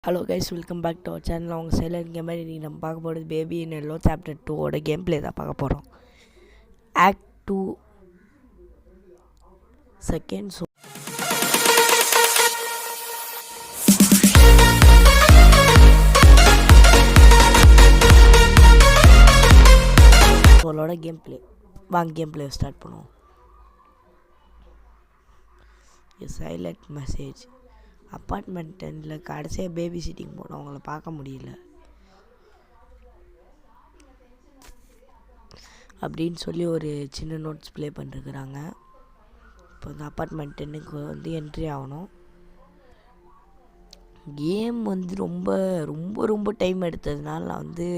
Hello guys, welcome back to our channel. அவங்க silent gamer. இன்றைக்கி நம்ம பார்க்க போகிறது baby in yellow chapter 2 game play தான் பார்க்க போகிறோம். ஆக்ட் 2 செகண்ட் சோலோட கேம் பிளே. வாங்க கேம் பிளே ஸ்டார்ட் பண்ணுவோம். Silent message. அப்பார்ட்மெண்ட் 10ல் கடைசியாக பேபி சிட்டிங் போனோம், அவங்கள பார்க்க முடியல அப்படின்னு சொல்லி ஒரு சின்ன நோட்ஸ் ப்ளே பண்ணிருக்கிறாங்க. இப்போ இந்த அப்பார்ட்மெண்ட் 10க்கு வந்து என்ட்ரி ஆகணும். கேம் வந்து ரொம்ப ரொம்ப ரொம்ப டைம் எடுத்ததுனால நான் வந்து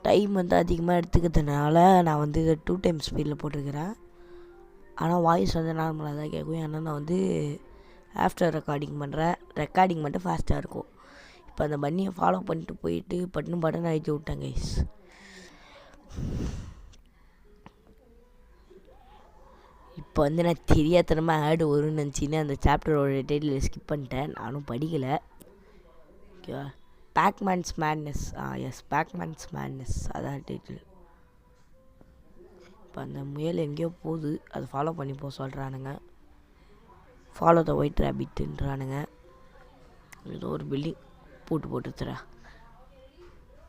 டைம் வந்து அதிகமாக எடுத்துக்கிறதுனால நான் வந்து இதை 2 டைம்ஸ் ஸ்பீடில் போட்டிருக்கிறேன். ஆனால் வாய்ஸ் வந்து நார்மலாக தான் கேட்கும். ஏன்னா நான் வந்து ஆஃப்டர் ரெக்கார்டிங் பண்ணுறேன். ரெக்கார்டிங் மட்டும் ஃபாஸ்ட்டாக இருக்கும். இப்போ அந்த பன்னியை ஃபாலோ பண்ணிட்டு போயிட்டு பட்டன் அழிச்சு விட்டேன் கைஸ். இப்போ வந்து நான் தெரியாதனமாக ஆடு வரும்னு நினச்சின்னு அந்த சாப்டரோட டைட்டில் ஸ்கிப் பண்ணிட்டேன். நானும் படிக்கலை. ஓகேவா? பேக்மேன்ஸ் மேட்னஸ். எஸ், பேக்மேன்ஸ் மேட்னஸ், அதான் டைட்டில். இப்போ அந்த முயல் எங்கேயோ போகுது, அதை ஃபாலோ பண்ணி போக சொல்கிறானுங்க. Follow the white ரேபிட்டுன்றானுங்க. ஏதோ ஒரு பில்டிங் போட்டுறா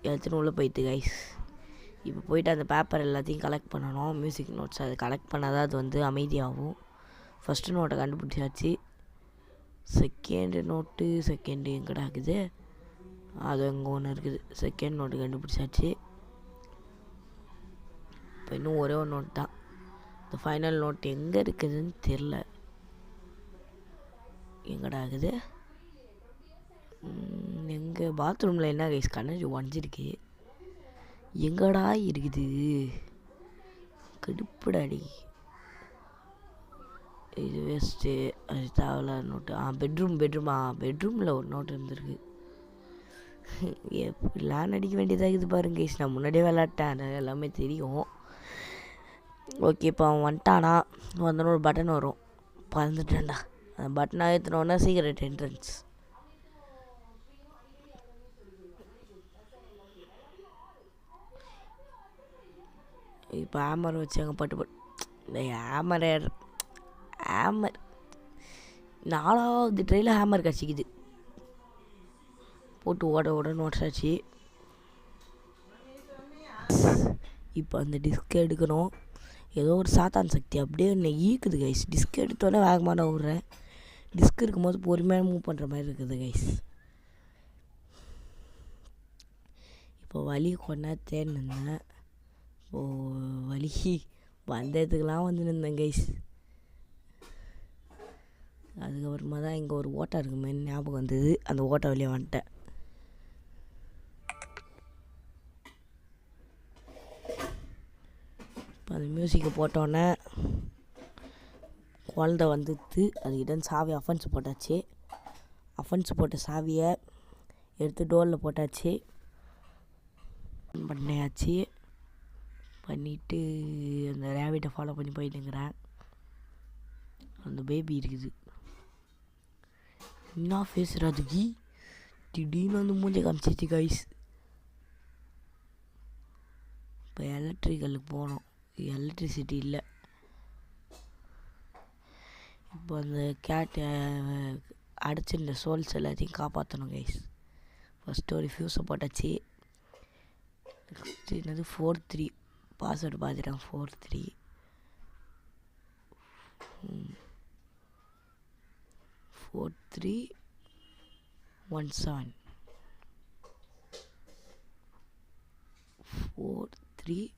எல்லாத்தையும் உள்ளே போயிட்டு கைஸ். இப்போ போயிட்டு அந்த பேப்பர் எல்லாத்தையும் கலெக்ட் பண்ணணும். மியூசிக் நோட்ஸ் அதை கலெக்ட் பண்ணால் தான் அது வந்து அமைதியாகும். ஃபஸ்ட்டு நோட்டை கண்டுபிடிச்சாச்சு. செகண்டு எங்கடா இருக்குது? அது அங்கே ஒன்று இருக்குது. செகண்ட் நோட்டு கண்டுபிடிச்சாச்சு. இப்போ இன்னும் ஒரே ஒரு நோட் தான். இந்த ஃபைனல் நோட் எங்கே இருக்குதுன்னு தெரில. எங்கடா இருக்குது? எங்கள் பாத்ரூமில் என்ன கைஸ் கண்ணாடி உடஞ்சிருக்கு. எங்கடா இருக்குது? கடுப்புடாடி. இது வேஸ்ட்டு, அது தேவையில்லாத நோட்டு. பெட்ரூமில் ஒரு நோட்டு இருந்திருக்கு. எப்படிலாம் நடிக்க வேண்டியதாக இருக்குது பாருங்க கைஸ். நான் முன்னாடியே விளாட்டேன், எல்லாமே தெரியும். ஓகே, இப்போ அவன் வந்துட்டானா? வந்தோன்னு ஒரு பட்டன் வரும். பறந்துட்டேன்டா. அந்த பட்டனை ஏற்றினோன்னா சீக்ரெட் என்ட்ரன்ஸ். இப்போ ஹேமர் வச்சு அங்கே பட்டு இந்த ஹேமர் 4வது ட்ரையில் ஹேமர் கிடச்சிக்குது. போட்டு ஓட நோட்டாச்சு. இப்போ அந்த டிஸ்க் எடுக்கணும். ஏதோ ஒரு சாத்தான் சக்தி அப்படியே என்னை ஈக்குது கைஸ். டிஸ்க் எடுத்தோன்னே வேகமாக நான் விட்றேன். டிஸ்க் இருக்கும்போது பொறுமையாக மூவ் பண்ணுற மாதிரி இருக்குது கைஸ். இப்போ வலி கொண்டா தேடினேன். வலி வந்ததுக்கெலாம் வந்து நின்றேன் கைஸ். அதுக்கப்புறமா தான் இங்கே ஒரு ஓட்டை இருக்குமே ஞாபகம் வந்தது. அந்த ஓட்டை வழியே வந்துட்டேன். இப்போ அந்த மியூசிக்கை போட்டோன்னே குழந்தை வந்துடுது. அதுக்கிட்ட சாவி அஃபென்ஸ் போட்டாச்சு. அஃபென்ஸ் போட்ட சாவியை எடுத்து டோரில் போட்டாச்சு. பண்ணியாச்சு. பண்ணிவிட்டு அந்த ரேபிட்டை ஃபாலோ பண்ணி போயிட்டுங்கிறேன். அந்த பேபி இருக்குது. என்ன பேசுகிறதுக்கு திடீர்னு வந்து மூஞ்சை காமிச்சிச்சு கைஸ். இப்போ எலக்ட்ரிக்கலுக்கு போகணும். எலக்ட்ரிசிட்டி இல்லை. இப்போ அந்த கேட்டை அடைச்சிருந்த சோல்ஸ் எல்லாத்தையும் காப்பாற்றணும் கைஸ். ஃபஸ்ட்டு ஒரு ஃபியூஸை போட்டாச்சு. நெக்ஸ்ட்டு என்னது 43 பாஸ்வேர்டு பார்த்துட்டேன். 43 4317 4317.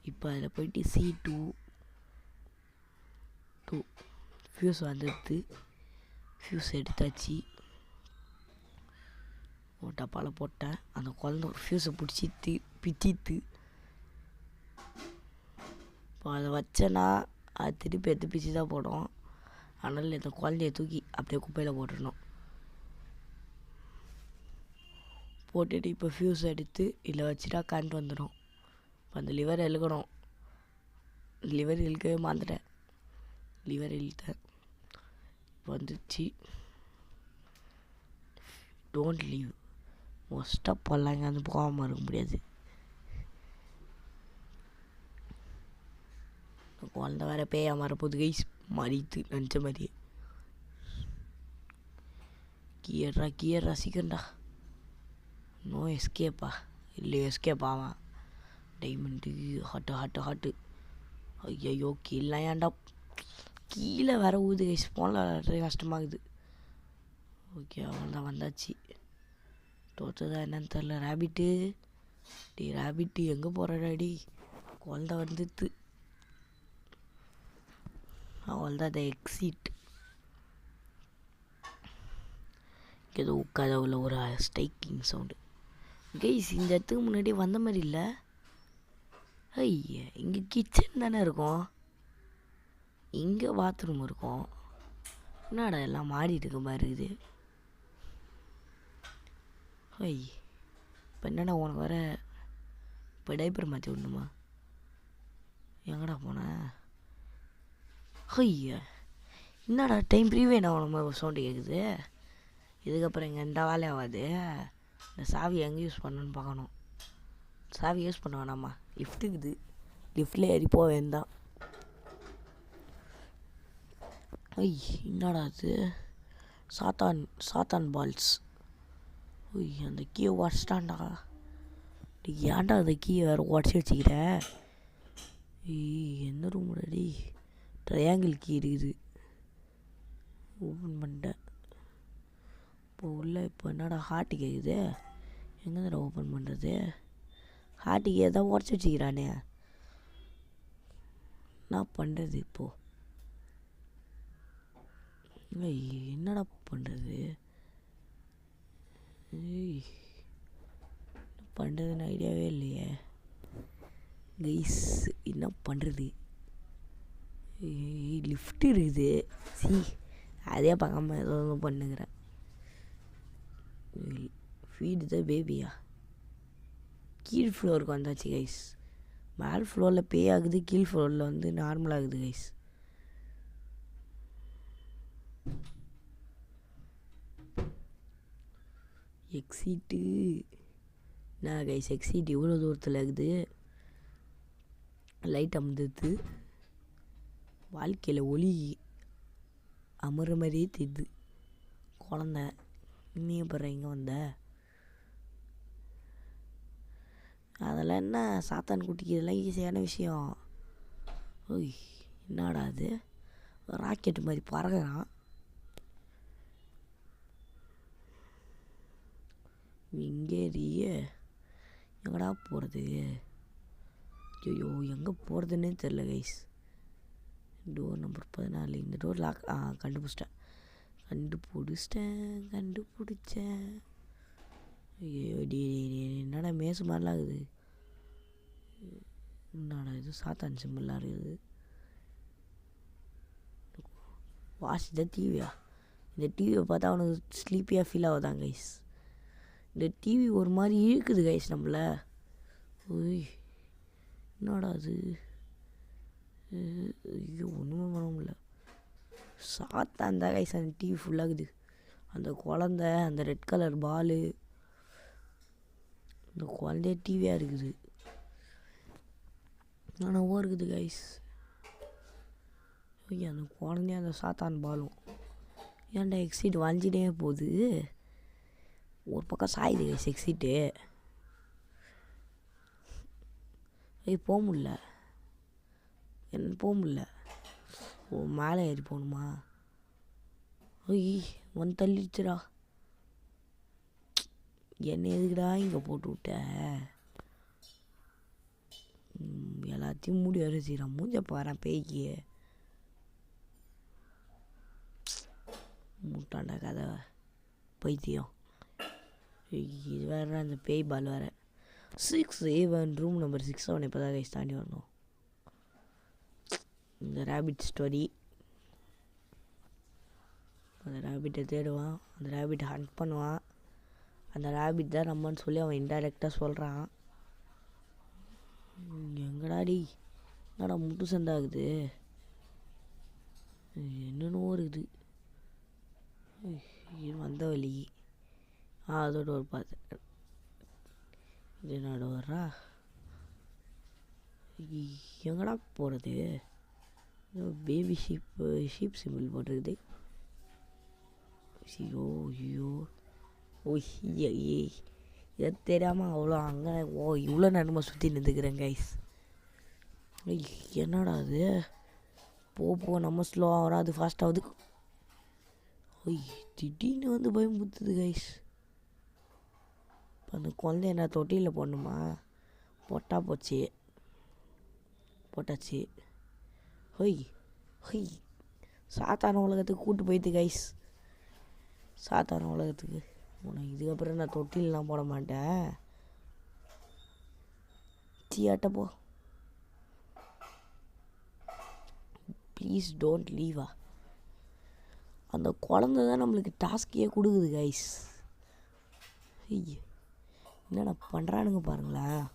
இப்போ அதில் போயிட்டு C2 ஃபியூஸ் வந்துடுது. ஃபியூஸ் எடுத்தாச்சு. ஒரு டப்பாவில் போட்டேன். அந்த குழந்தை ஒரு ஃபியூஸை பிச்சித்து. இப்போ அதை வச்சேன்னா அது திருப்பி எடுத்து பிச்சு தான் போடும். அதனால் இந்த குழந்தைய தூக்கி அப்படியே குப்பையில் போட்டுடணும். போட்டுட்டு இப்போ ஃபியூஸ் எடுத்து இதில் வச்சுட்டா கரண்ட் வந்துடும். இப்போ அந்த லிவர் எழுகணும். லிவர் இழுக்கவே மாந்துட்டேன். லிவர் இழுத்தேன். வந்துச்சு. Don't leave. மோஸ்ட்டாக போடலாம். இங்கே வந்து போகாமல் இருக்க முடியாது. குழந்த வேறு பேயா வரப்போது கைஸ். மறித்து நினச்ச மாதிரியே. கியர்ரா சீக்கிரண்டா. நோ எஸ்கேப்பா. இல்லை எஸ்கேப் ஆவான். Diamond hot. ஐயோ கீழே ஏன்டா கீழே வேற ஊது கைஸ். போனால் கஷ்டமாகுது. ஓகே அவ்வளோதான் வந்தாச்சு. தோற்றதா என்னன்னு தெரில. ரேபிட்டு எங்கே போகிறாடி? குழந்த வந்துட்டு அவ்வளோதான். த எக்ஸிட். ஏதோ கதவுல ஒரு ஸ்ட்ரைக்கிங் சவுண்டு. கைஸ் இந்த இடத்துக்கு முன்னாடி வந்த மாதிரி இல்லை. ஐயா இங்கே கிச்சன் தானே இருக்கும். இங்கே பாத்ரூம் இருக்கும். என்னடா எல்லாம் மாறிட்டு இருக்க மாதிரி இருக்குது. ஐய் இப்போ என்னடா உனக்கு வர இப்போ டைப்பர் மாற்றி விடணுமா? எங்கடா போனேன்? ஐயா என்னடா டைம் ப்ரீவே நான் உனக்கு சவுண்டு கேட்குது. இதுக்கப்புறம் இங்கே எந்த வேலையும் ஆகாது. இந்த சாவி எங்கே யூஸ் பண்ணணுன்னு பார்க்கணும். சாவி யூஸ் பண்ண வேணாமா? லிஃப்ட் இருக்குது. லிஃப்டில் ஏறி போக வேண்டாம். ஐய் என்னடா அது? சாத்தான் பால்ஸ். ஐய் அந்த கீயை உடச்சிட்டான்டா. ஏன்டா அந்த கீயை வேறு உடச்சி வச்சுக்கிற? ஏய் என்ன ரூம் ரெடி? ட்ரையாங்கிள் கீ இருக்குது. ஓப்பன் பண்ணிட்டேன். இப்போ உள்ள இப்போ என்னடா ஹார்ட்டு கேட்குது. எங்கே ஓப்பன் பண்ணுறது? ஹார்ட்டுக்கு எதாவது உடச்சி வச்சுக்கிறானே. என்ன பண்ணுறது இப்போது? என்னடா பண்ணுறது? ஏய் என்ன பண்ணுறதுன்னு ஐடியாவே இல்லையே கைஸ். என்ன பண்ணுறது? லிஃப்ட் இருக்குது. அதே பார்க்காம ஏதோ ஒன்று பண்ணுங்கிறேன். ஃபீடு தான் பேபியா. கீழ் ஃப்ளோருக்கு வந்தாச்சு கைஸ். மேல் ஃப்ளோரில் பே ஆகுது. கீழ் ஃப்ளோரில் வந்து நார்மலாகுது கைஸ். எக்ஸிட்டு நான் கைஸ் எக்ஸிட் எவ்வளோ தூரத்தில் இருக்குது. லைட் அமுந்துது. வாழ்க்கையில் ஒளி அமர மாதிரியே தெரியுது. குழந்த நீ அப்புறம் இங்கே வந்த? அதெல்லாம் என்ன சாத்தான் குட்டிக்கு இதெல்லாம் ஈஸியான விஷயம். ஓய் என்னடா அது? ராக்கெட்டு மாதிரி பறகுறான். இங்கே எங்கடா போகிறது? ஐயோ எங்கே போகிறதுன்னே தெரில கைஸ். Door number 14. இந்த டோர் லாக். கண்டுபிடிச்சிட்டேன். ஐயோ என்னடா மேசு மாதிரிலாம் இருக்குது. என்னடா இது சாத்தான் சிம்பிளாக இருக்குது. வாட்ச் த டிவியா? இந்த டிவியை பார்த்தா அவனுக்கு ஸ்லீப்பியாக ஃபீல் ஆகுதான் கைஸ். இந்த டிவி ஒரு மாதிரி இழுக்குது கைஸ் நம்மளை. ஓய் என்னடா அது? ஐயோ ஒன்றுமே பண்ண முடியல. சாத்தான் தான் கைஸ் அந்த டிவி ஃபுல்லாகுது. அந்த குழந்த அந்த ரெட் கலர் பாலு அந்த குழந்தைய டிவியாக இருக்குது. ஆனால் இருக்குது கைஸ். ஓகே அந்த குழந்தைய அந்த சாத்தான் பாலும் ஏன்டா எக்ஸிட் வளைஞ்சிட்டே போகுது. ஒரு பக்கம் சாயுது கைஸ் எக்ஸிட்டு. போக முடில. என்ன போக முடில. ஓ மேலே ஏறி போகணுமா? ஓய் வந்து தள்ளிடுச்சுடா. என்ன எதுக்குடா இங்கே போட்டு விட்ட? எல்லாத்தையும் மூடி வரைச்சிக்கிறான். மூஞ்ச பாறேன் பேய்க்கு. முட்டாண்டா கதை பைத்தியம். இது வேறு அந்த பேய் பால் வேறு. 6A1 ரூம் நம்பர் 6 இப்போ தான் கைஸ் தாண்டி வரணும். இந்த ரேபிட் ஸ்டோரி. அந்த ரேபிட்டை தேடுவான். அந்த ரேபிட்டை ஹண்ட் பண்ணுவான். அந்த ரேபிட் தான் நம்மன்னு சொல்லி அவன் இன்டைரக்டாக சொல்கிறான். எங்கடாடி என்னடா முட்டு சண்டை ஆகுது, என்னென்னோ இருக்குது. வந்த வழி அதோட ஒரு பார்த்து இது என்னோட வர்றா. எங்கடா போகிறது? பேபி ஷீப் சிம்பிள் போட்டிருக்குது. ஐயோ ஐயோ இதை தெரியாமல் அவ்வளோ அங்கே இவ்வளோ நேரமாக சுற்றி நின்றுக்கிறேன் கைஸ். என்னடா அது, போ நம்ம ஸ்லோ ஆகிறோம், அது ஃபாஸ்ட் ஆகுது. திடீர்னு வந்து பயமுறுத்துது கைஸ். இப்போ அந்த குழந்தை என்ன தொட்டியில் போடணுமா? போட்டாச்சு. சாத்தான உலகத்துக்கு கூப்பிட்டு போயிடுது கைஸ். சாத்தான உலகத்துக்கு உனக்கு இதுக்கப்புறம் நான் தொட்டிலெலாம் போட மாட்டேன். போ, ப்ளீஸ் டோன்ட் லீவா. அந்த குழந்தை தான் நம்மளுக்கு டாஸ்கையே கொடுக்குது கைஸ். என்னடா பண்ணுறானுங்க பாருங்களேன்.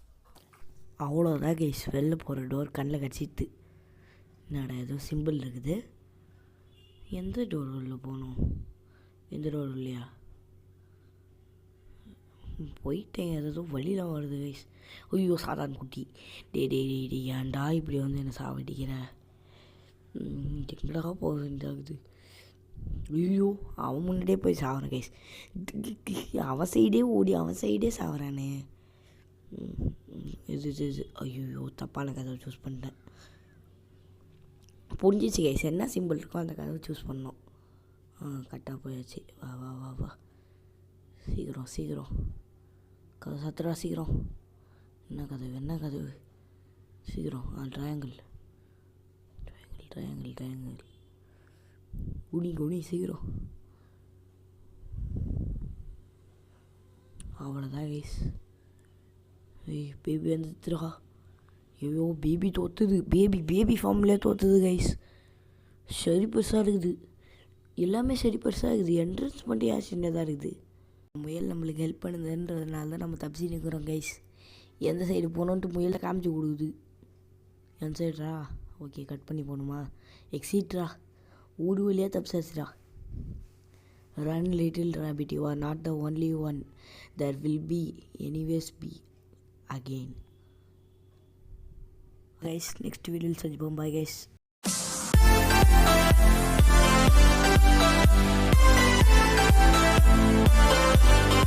அவ்வளோதான் கைஸ், வெளில போகிற டோர் கண்ணில் கடிச்சிட்டு. என்னடா ஏதோ சிம்பிள் இருக்குது. எந்த டோர் உள்ள போகணும்? எந்த டோர் இல்லையா? போயிட்டேன். ஏதோ வழியெலாம் வருது கைஸ். ஐயோ சாதாரண குட்டி. டே ஏன்டா இப்படி வந்து என்னை சாவடிக்கிற? எங்கடா போக வேண்டியதாகுது. ஐயோ அவன் முன்னாடியே போய் சாவறேன் கைஸ். அவன் சைடே ஓடி அவன் சைடே சாவறானே. இது ஐயோ தப்பான கதவை சூஸ் பண்ணிட்டேன். புரிஞ்சிச்சு கைஸ், என்ன சிம்பிள் இருக்கோ அந்த கதவை சூஸ் பண்ணோம். கரெக்டாக போயாச்சு. வா சீக்கிரம் கதை சத்துறா சீக்கிரம். என்ன கதவு சீக்கிரம். ட்ரையாங்கிள் குனி சீக்கிரம். அவ்வளோதான் கைஸ். பேபி வந்துடுறா. ஐயோ பேபி தோற்றுது. பேபி ஃபார்ம்லேயே தோற்றுது கைஸ். சரி பெருசாக இருக்குது, எல்லாமே சரி பெருசாக இருக்குது. என்ட்ரன்ஸ் மட்டும் யார் சின்னதாக இருக்குது. முயல் நம்மளுக்கு ஹெல்ப் பண்ணுதுன்றதுனால தான் நம்ம தப்பிச்சு நிற்கிறோம் கைஸ். எந்த சைடு போகணுன்ட்டு முயலை காமிச்சு கொடுக்குது. எந்த சைடுரா? ஓகே கட் பண்ணி போகணுமா? எக்ஸிட்ரா, ஊடு வழியாக தப்பிச்சாச்சுரா. Run little rabbit, you are not the only one. There will be anyways be again. Guys, next video will send. Bye guys.